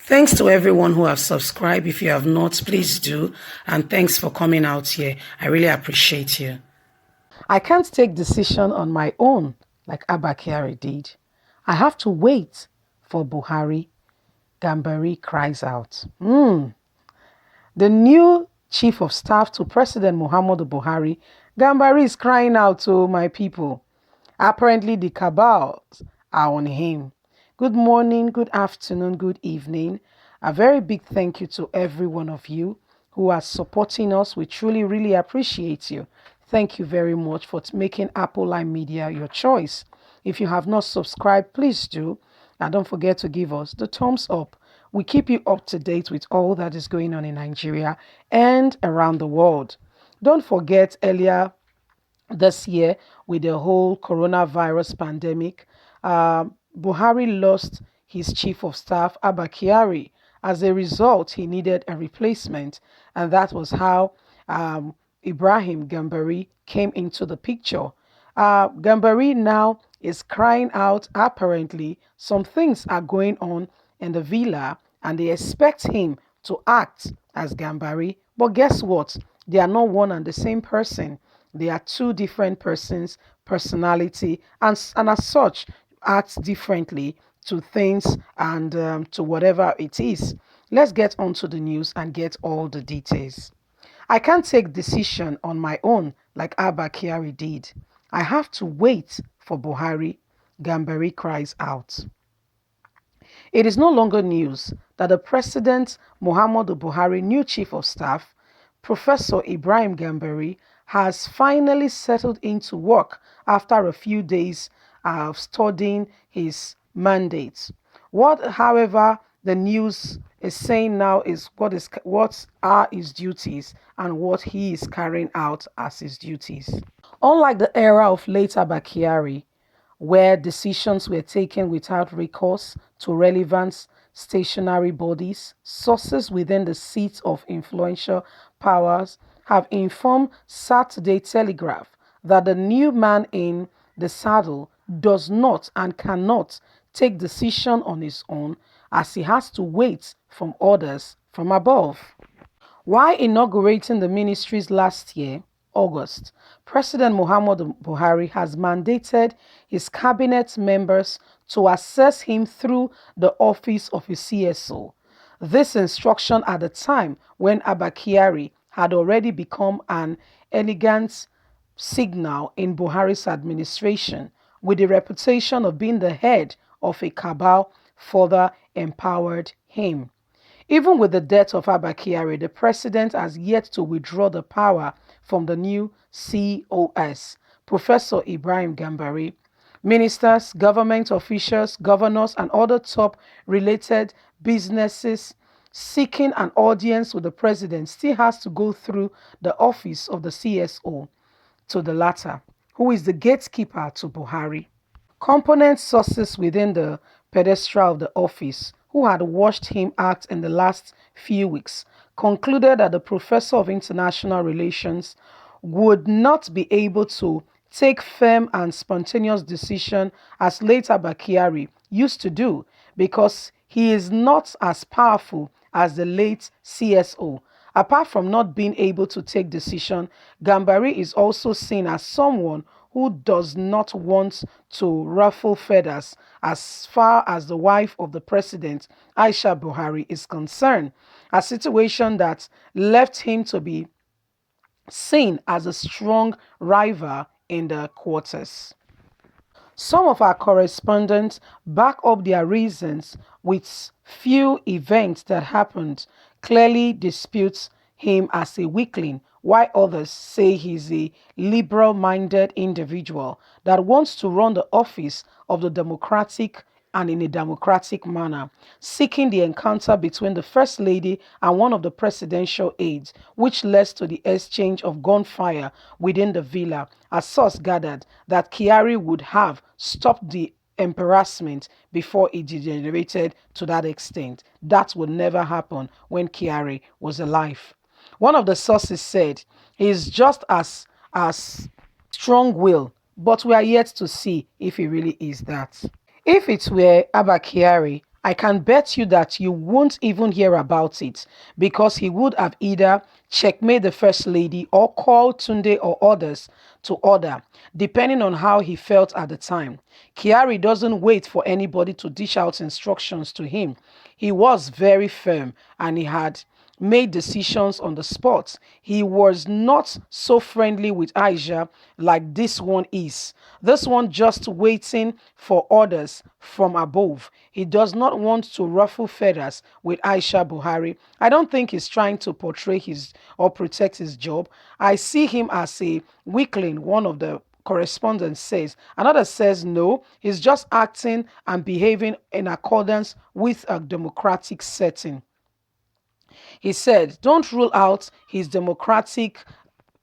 Thanks to everyone who have subscribed. If you have not, please do. And thanks for coming out here. I really appreciate you. I can't take decision on my own like ABBA KYARI did. I have to wait for Buhari. GAMBARI cries out. The new chief of staff to President Muhammadu Buhari, GAMBARI is crying out to my people. Apparently the cabals are on him. Good morning, good afternoon, good evening. A very big thank you to every one of you who are supporting us. We truly, really appreciate you. Thank you very much for making Apple Line Media your choice. If you have not subscribed, please do. And don't forget to give us the thumbs up. We keep you up to date with all that is going on in Nigeria and around the world. Don't forget earlier this year with the whole coronavirus pandemic, Buhari lost his chief of staff, ABBA KYARI. As a result, he needed a replacement, and that was how IBRAHIM GAMBARI came into the picture. GAMBARI now is crying out. Apparently, some things are going on in the villa, and they expect him to act as GAMBARI. But guess what? They are not one and the same person. They are two different persons, personality, and as such, act differently to things and to whatever it is. Let's get on to the news and get all the details. I can't take decision on my own like ABBA KYARI did. I have to wait for Buhari. GAMBARI cries out. It is no longer news that the President Muhammadu Buhari, new chief of staff, Professor Ibrahim GAMBARI, has finally settled into work after a few days of studying his mandate. What, however, the news is saying now is what are his duties and what he is carrying out as his duties. Unlike the era of late ABBA KYARI, where decisions were taken without recourse to relevant stationary bodies, sources within the seats of influential powers have informed Saturday Telegraph that the new man in the saddle does not and cannot take decision on his own, as he has to wait from orders from above. While inaugurating the ministries last year, August, President Muhammadu Buhari has mandated his cabinet members to assess him through the office of a CSO. This instruction at the time when ABBA KYARI had already become an elegant signal in Buhari's administration, with the reputation of being the head of a cabal, further empowered him. Even with the death of ABBA KYARI, the president has yet to withdraw the power from the new CoS, Professor Ibrahim GAMBARI. Ministers, government officials, governors, and other top related businesses seeking an audience with the president still has to go through the office of the CSO to the latter, who is the gatekeeper to Buhari. Component sources within the pedestal of the office, who had watched him act in the last few weeks, concluded that the professor of international relations would not be able to take firm and spontaneous decision as late ABBA KYARI used to do, because he is not as powerful as the late CSO. Apart from not being able to take decision, GAMBARI is also seen as someone who does not want to ruffle feathers as far as the wife of the president, Aisha Buhari, is concerned, a situation that left him to be seen as a strong rival in the quarters. Some of our correspondents back up their reasons with few events that happened, clearly disputes him as a weakling, while others say he's a liberal-minded individual that wants to run the office of the democratic and in a democratic manner, seeking the encounter between the First Lady and one of the presidential aides, which led to the exchange of gunfire within the villa. A source gathered that KYARI would have stopped the embarrassment before it degenerated to that extent. That would never happen when KYARI was alive. One of the sources said he's just as strong-willed, but we are yet to see if he really is that. If it were ABBA KYARI, I can bet you that you won't even hear about it because he would have either checkmate the First Lady or called Tunde or others to order, depending on how he felt at the time. Kyari doesn't wait for anybody to dish out instructions to him. He was very firm and he had made decisions on the spot. He was not so friendly with Aisha like this one is. This one just waiting for orders from above. He does not want to ruffle feathers with Aisha Buhari. I don't think he's trying to portray his or protect his job. I see him as a weakling, one of the correspondent says. Another says no, he's just acting and behaving in accordance with a democratic setting. He said, don't rule out his democratic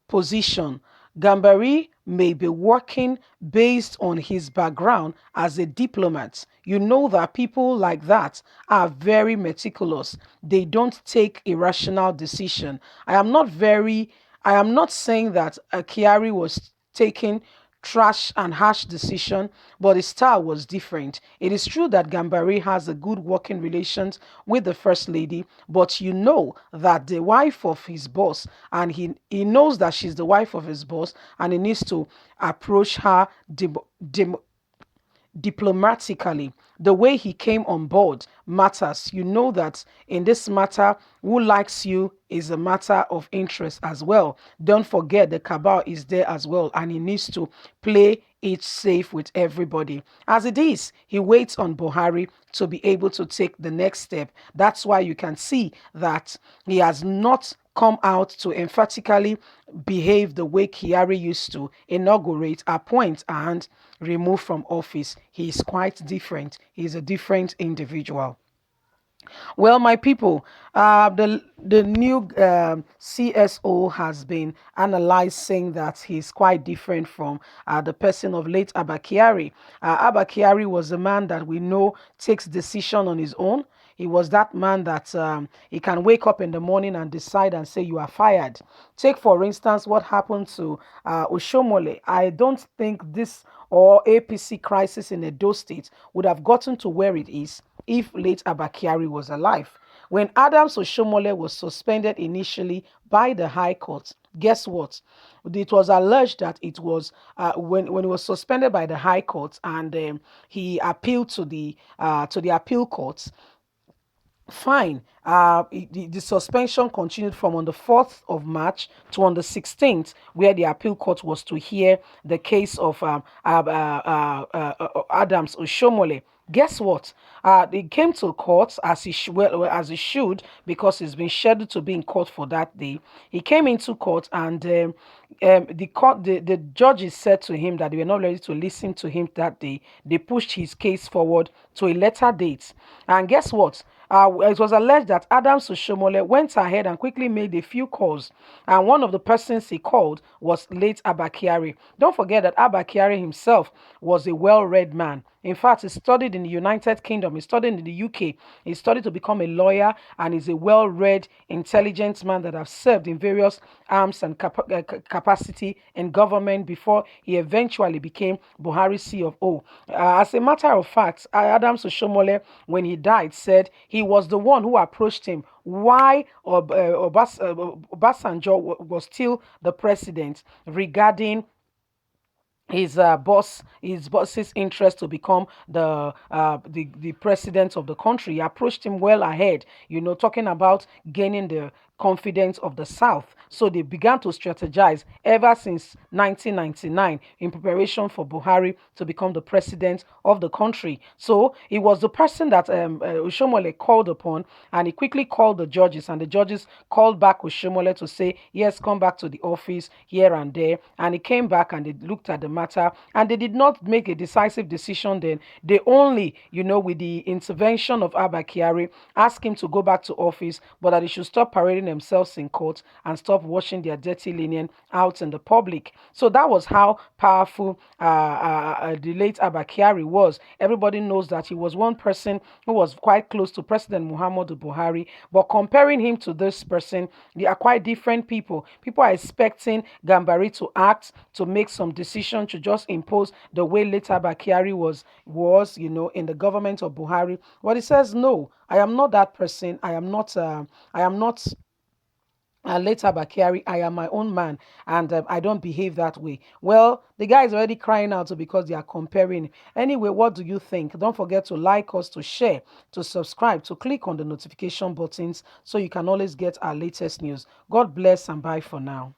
position. Gambari may be working based on his background as a diplomat. You know that people like that are very meticulous. They don't take irrational decision. I am not saying that Kyari was taking trash and harsh decision, but his style was different. It is true that Gambari has a good working relations with the First Lady, but you know that the wife of his boss, and he knows that she's the wife of his boss, and he needs to approach her diplomatically. The way he came on board matters. You know that in this matter, who likes you is a matter of interest as well. Don't forget the cabal is there as well, and he needs to play it safe with everybody. As it is, he waits on Buhari to be able to take the next step. That's why you can see that he has not come out to emphatically behave the way Kyari used to inaugurate, appoint, and remove from office. He is quite different. He's a different individual. Well, my people, the new CSO has been analyzed, saying that he's quite different from the person of late Abba Kyari. Abba Kyari was a man that we know takes decision on his own. He was that man that he can wake up in the morning and decide and say you are fired. Take for instance what happened to Oshomole. I don't think this or APC crisis in Edo State would have gotten to where it is if late Abba Kyari was alive. When Adams Oshomole was suspended initially by the High Court, guess what? It was alleged that it was when he was suspended by the High Court and he appealed to the appeal courts. Fine. The suspension continued from on the 4th of March to on the 16th, where the appeal court was to hear the case of Adams Oshomole. Guess what? He came to court as as he should, because he's been scheduled to be in court for that day. He came into court and the judges said to him that they were not ready to listen to him that day. They pushed his case forward to a later date. And guess what? It was alleged that Adams Oshomole went ahead and quickly made a few calls, and one of the persons he called was late Abba Kyari. Don't forget that Abba Kyari himself was a well-read man. In fact, he studied in the United Kingdom, he studied in the UK, he studied to become a lawyer, and is a well-read, intelligent man that has served in various arms and capacity in government before he eventually became Buhari CFO. As a matter of fact, Adams Oshomole, when he died, said he was the one who approached him why Obasanjo was still the president regarding his boss's interest to become the president of the country. He approached him well ahead, talking about gaining the confidence of the South. So they began to strategize ever since 1999 in preparation for Buhari to become the president of the country. So he was the person that Oshomole called upon, and he quickly called the judges, and the judges called back Oshomole to say, yes, come back to the office here and there. And he came back and they looked at the matter, and they did not make a decisive decision then. They only, with the intervention of Abba Kyari, asked him to go back to office, but that he should stop parading themselves in court and stop stop washing their dirty linen out in the public. So that was how powerful the late Abba Kyari was. Everybody knows that he was one person who was quite close to President Muhammadu Buhari, but comparing him to this person, they are quite different people. People are expecting Gambari to act, to make some decision, to just impose the way late Abba Kyari was, in the government of Buhari. But he says, no, I am not that person. I am not later Bakari, I am my own man, and I don't behave that way. Well, the guy is already crying out because they are comparing. Anyway, what do you think? Don't forget to like us, to share, to subscribe, to click on the notification buttons so you can always get our latest news. God bless and bye for now.